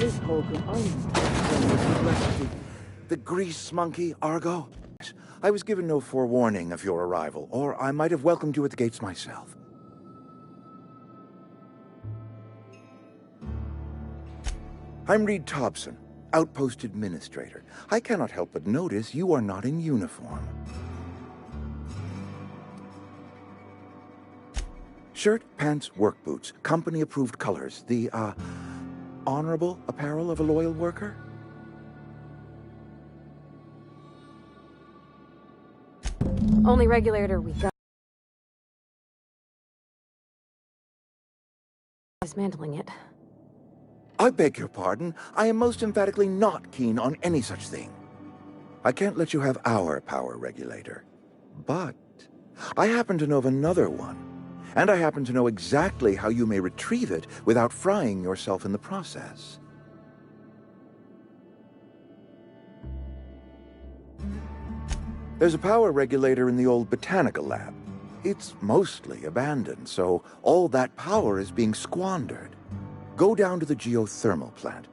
this Holcomb Island. The grease monkey, Argo? I was given no forewarning of your arrival, or I might have welcomed you at the gates myself. I'm Reed Thompson, Outpost Administrator. I cannot help but notice you are not in uniform. Shirt, pants, work boots, company-approved colors. The, honorable apparel of a loyal worker? Only regulator we got. Dismantling it. I beg your pardon. I am most emphatically not keen on any such thing. I can't let you have our power regulator. But I happen to know of another one. And I happen to know exactly how you may retrieve it without frying yourself in the process. There's a power regulator in the old botanical lab. It's mostly abandoned, so all that power is being squandered. Go down to the geothermal plant.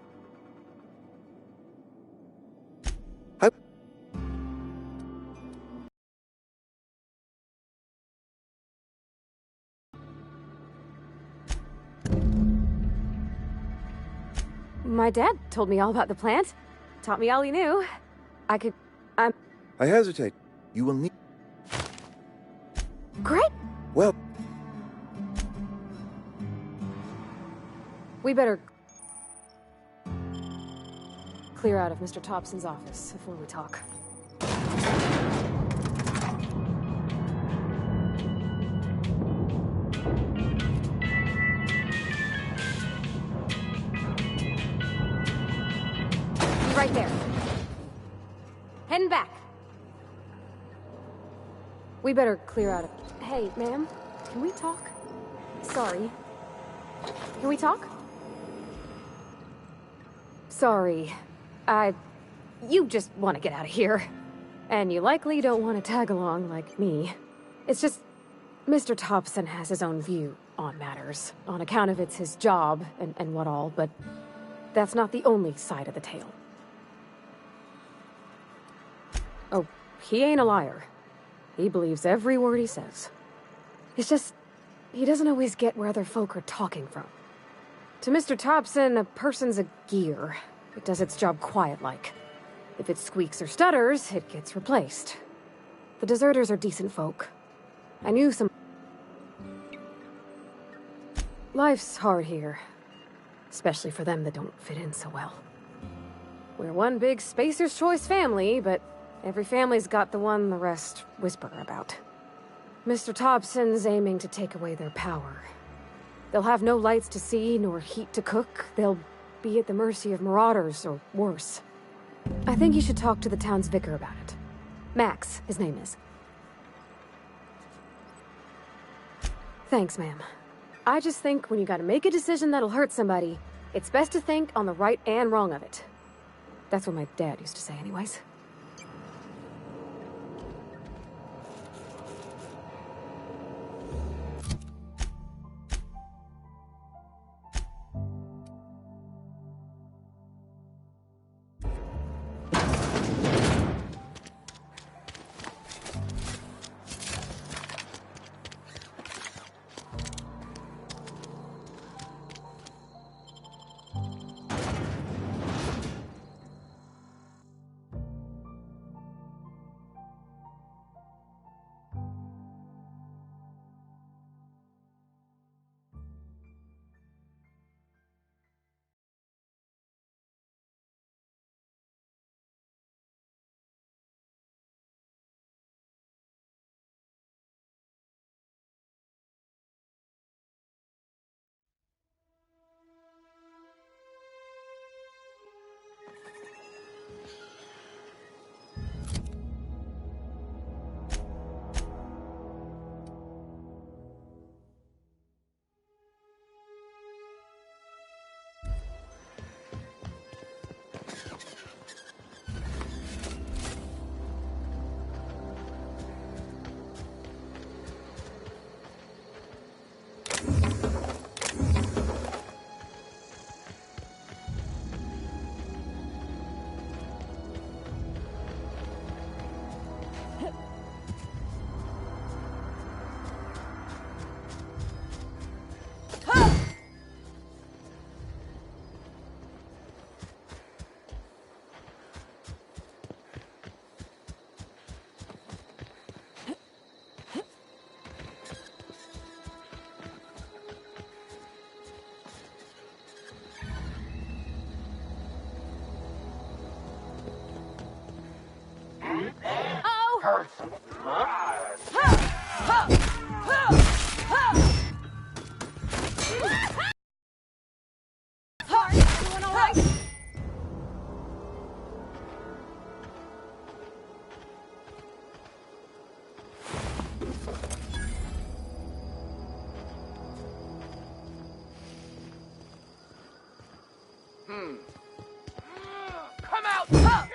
My dad told me all about the plant. Taught me all he knew. I hesitate. You will need... Great! Well... We better... clear out of Mr. Thompson's office before we talk. Be right there. Heading back. We better clear out of... Hey, ma'am, can we talk? Sorry. Can we talk? Sorry. You just want to get out of here. And you likely don't want to tag along like me. It's just... Mr. Thompson has his own view on matters, on account of it's his job and what all, but that's not the only side of the tale. Oh, he ain't a liar. He believes every word he says. It's just, he doesn't always get where other folk are talking from. To Mr. Thompson, a person's a gear. It does its job quiet-like. If it squeaks or stutters, it gets replaced. The deserters are decent folk. I knew some... Life's hard here. Especially for them that don't fit in so well. We're one big Spacer's Choice family, but every family's got the one the rest whisper about. Mr. Thompson's aiming to take away their power. They'll have no lights to see, nor heat to cook. They'll be at the mercy of marauders, or worse. I think you should talk to the town's vicar about it. Max, his name is. Thanks, ma'am. I just think when you gotta make a decision that'll hurt somebody, it's best to think on the right and wrong of it. That's what my dad used to say anyways. Doing all right? Come out! Huh.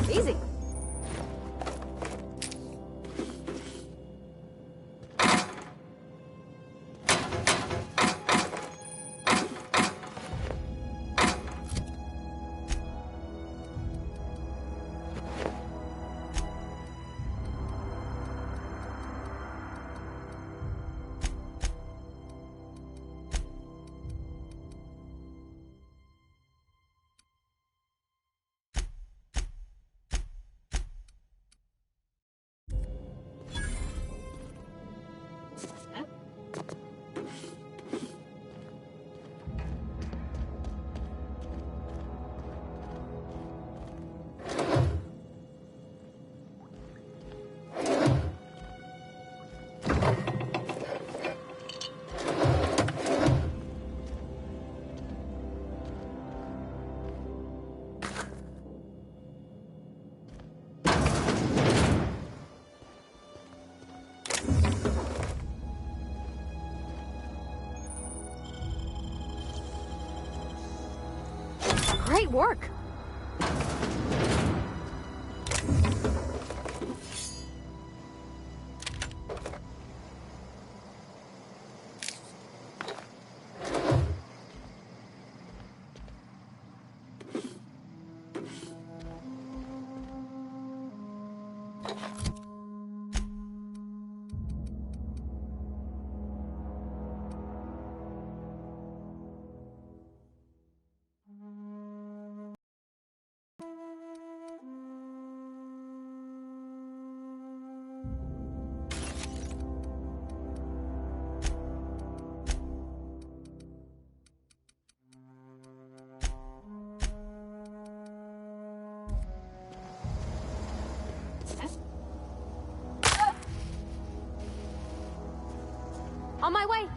Easy. Great work. On my way!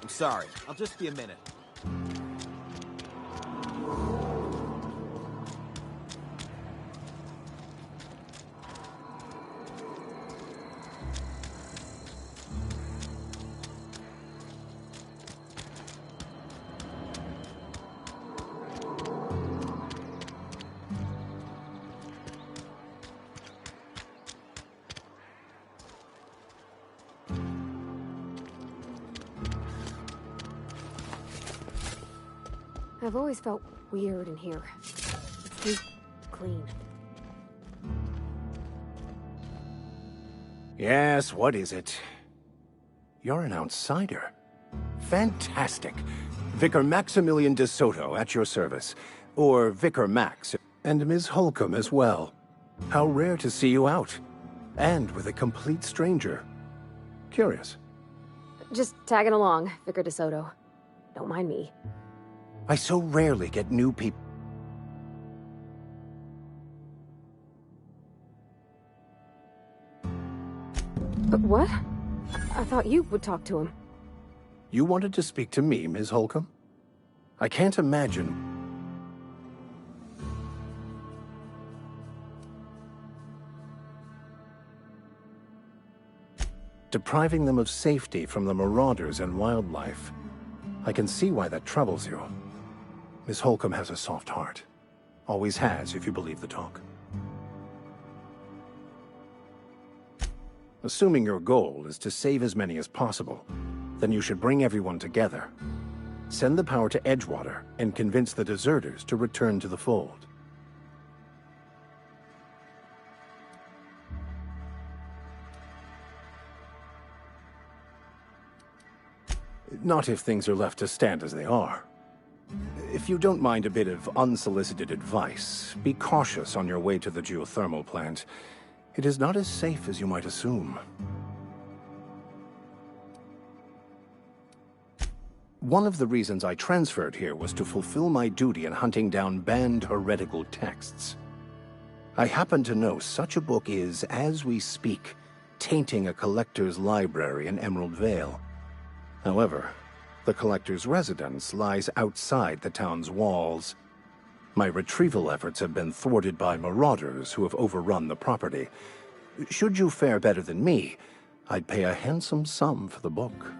I'm sorry. I'll just be a minute. I've always felt weird in here. It's too clean. Yes, what is it? You're an outsider. Fantastic. Vicar Maximilian de Soto at your service. Or Vicar Max. And Ms. Holcomb as well. How rare to see you out. And with a complete stranger. Curious. Just tagging along, Vicar de Soto. Don't mind me. I so rarely get new people. But what? I thought you would talk to him. You wanted to speak to me, Ms. Holcomb? I can't imagine. Depriving them of safety from the marauders and wildlife. I can see why that troubles you. Miss Holcomb has a soft heart. Always has, if you believe the talk. Assuming your goal is to save as many as possible, then you should bring everyone together. Send the power to Edgewater and convince the deserters to return to the fold. Not if things are left to stand as they are. If you don't mind a bit of unsolicited advice, be cautious on your way to the geothermal plant. It is not as safe as you might assume. One of the reasons I transferred here was to fulfill my duty in hunting down banned heretical texts. I happen to know such a book is, as we speak, tainting a collector's library in Emerald Vale. However, the collector's residence lies outside the town's walls. My retrieval efforts have been thwarted by marauders who have overrun the property. Should you fare better than me, I'd pay a handsome sum for the book.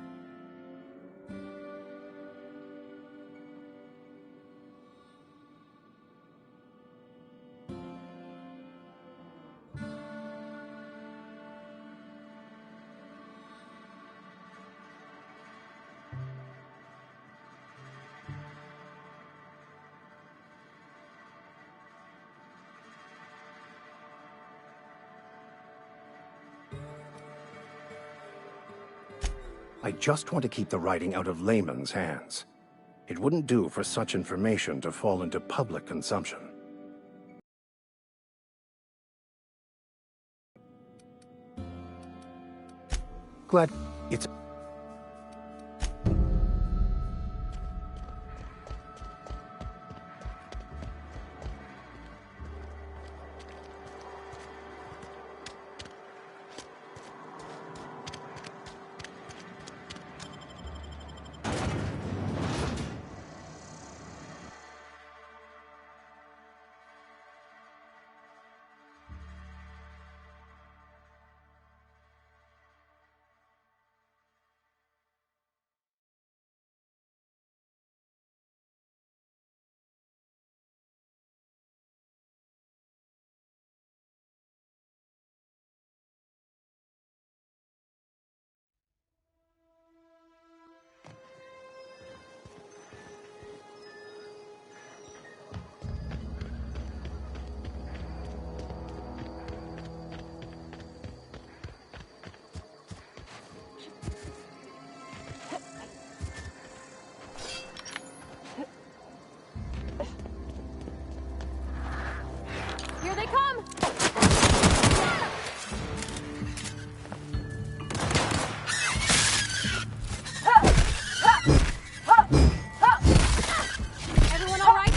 I just want to keep the writing out of layman's hands. It wouldn't do for such information to fall into public consumption. Glad it's... Here they come! Everyone all right?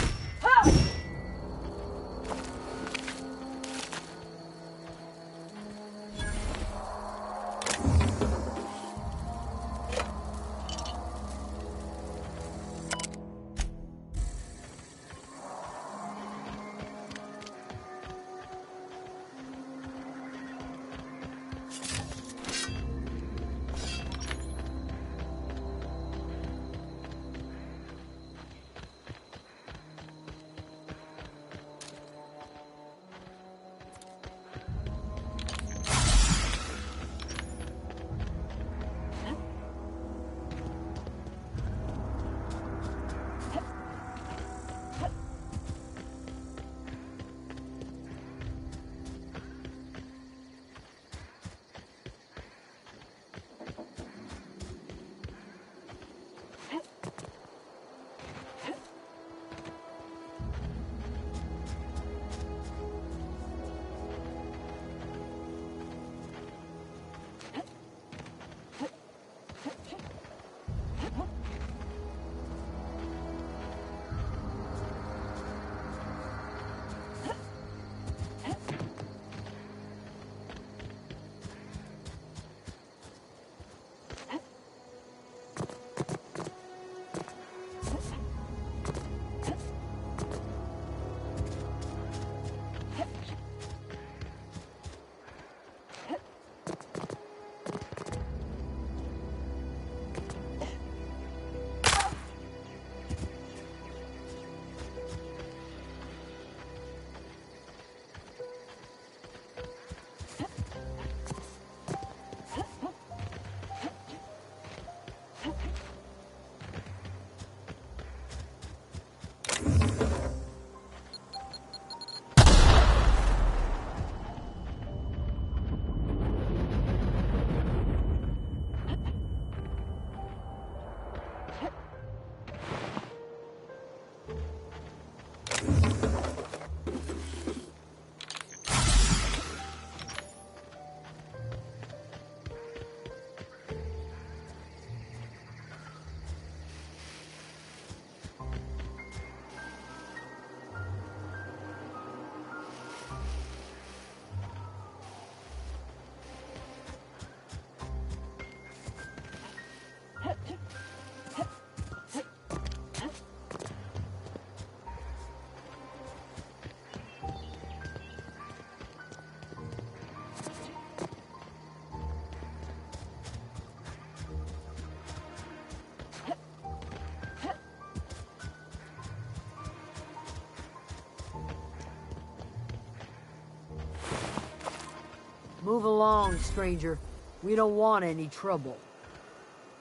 Move along, stranger. We don't want any trouble.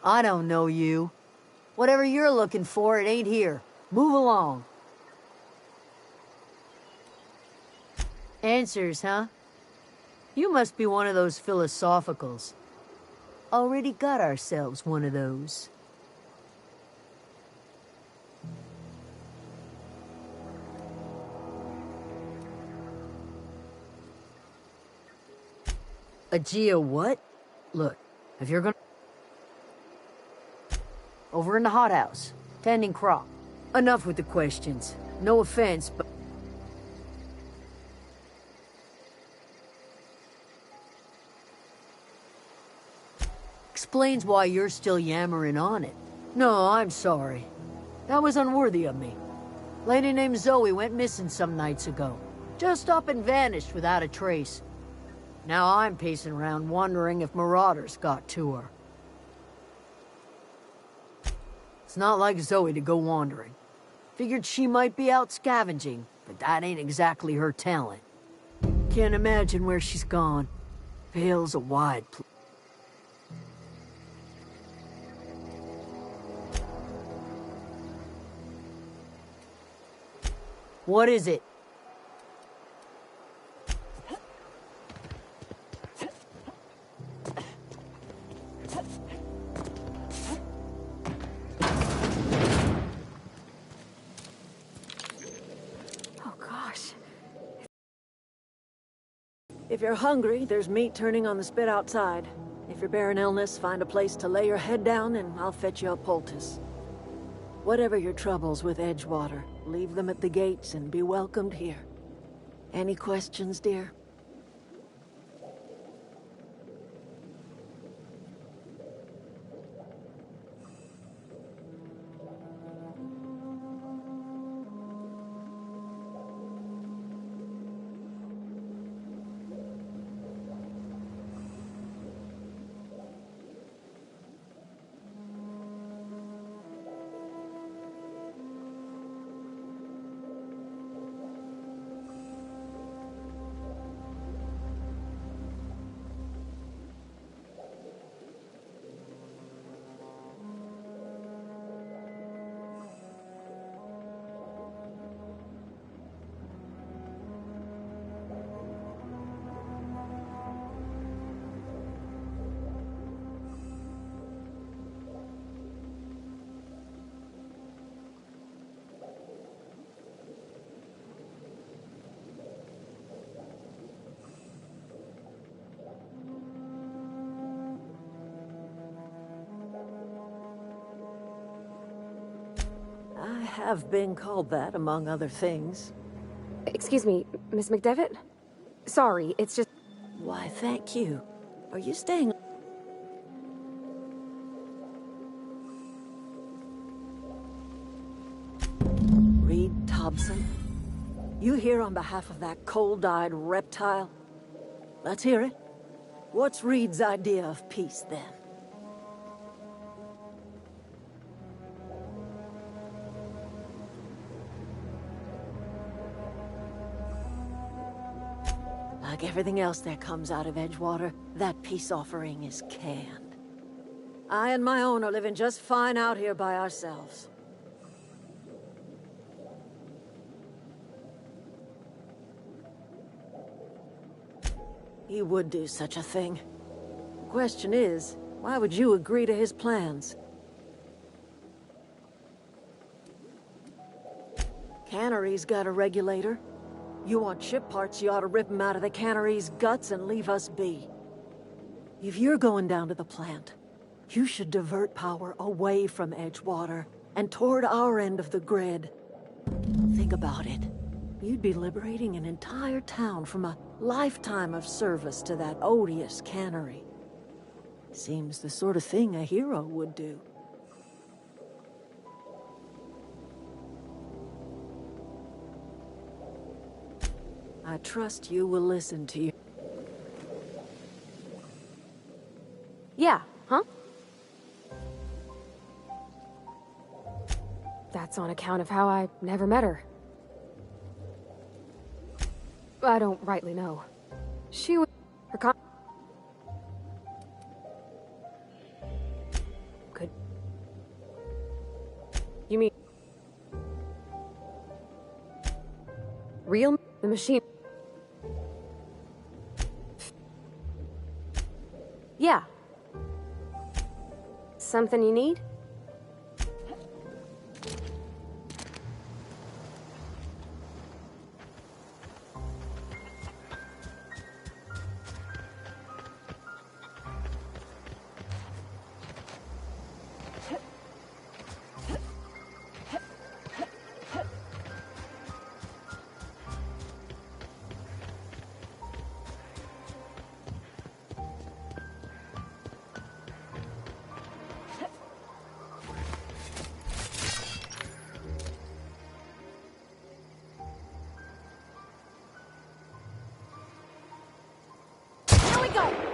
I don't know you. Whatever you're looking for, it ain't here. Move along. Answers, huh? You must be one of those philosophicals. Already got ourselves one of those. A Geo what? Look, if you're gonna... Over in the hothouse, tending crop. Enough with the questions. No offense, but... Explains why you're still yammering on it. No, I'm sorry. That was unworthy of me. Lady named Zoe went missing some nights ago. Just up and vanished without a trace. Now I'm pacing around wondering if marauders got to her. It's not like Zoe to go wandering. Figured she might be out scavenging, but that ain't exactly her talent. Can't imagine where she's gone. Vale's a wide place. What is it? Oh gosh. If you're hungry, there's meat turning on the spit outside. If you're bearing illness, find a place to lay your head down and I'll fetch you a poultice. Whatever your troubles with Edgewater, leave them at the gates and be welcomed here. Any questions, dear? I have been called that, among other things. Excuse me, Miss McDevitt? Sorry, it's just... Why, thank you. Are you staying... Reed Thompson? You here on behalf of that cold-eyed reptile? Let's hear it. What's Reed's idea of peace, then? Like everything else that comes out of Edgewater, that peace offering is canned. I and my own are living just fine out here by ourselves. He would do such a thing. The question is, why would you agree to his plans? Cannery's got a regulator. You want ship parts, you ought to rip them out of the cannery's guts and leave us be. If you're going down to the plant, you should divert power away from Edgewater and toward our end of the grid. Think about it. You'd be liberating an entire town from a lifetime of service to that odious cannery. Seems the sort of thing a hero would do. I trust you will listen to you. Yeah, huh? That's on account of how I never met her. I don't rightly know. She was... Her machine... Yeah. Something you need? Here we go!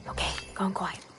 Okay, gone quiet.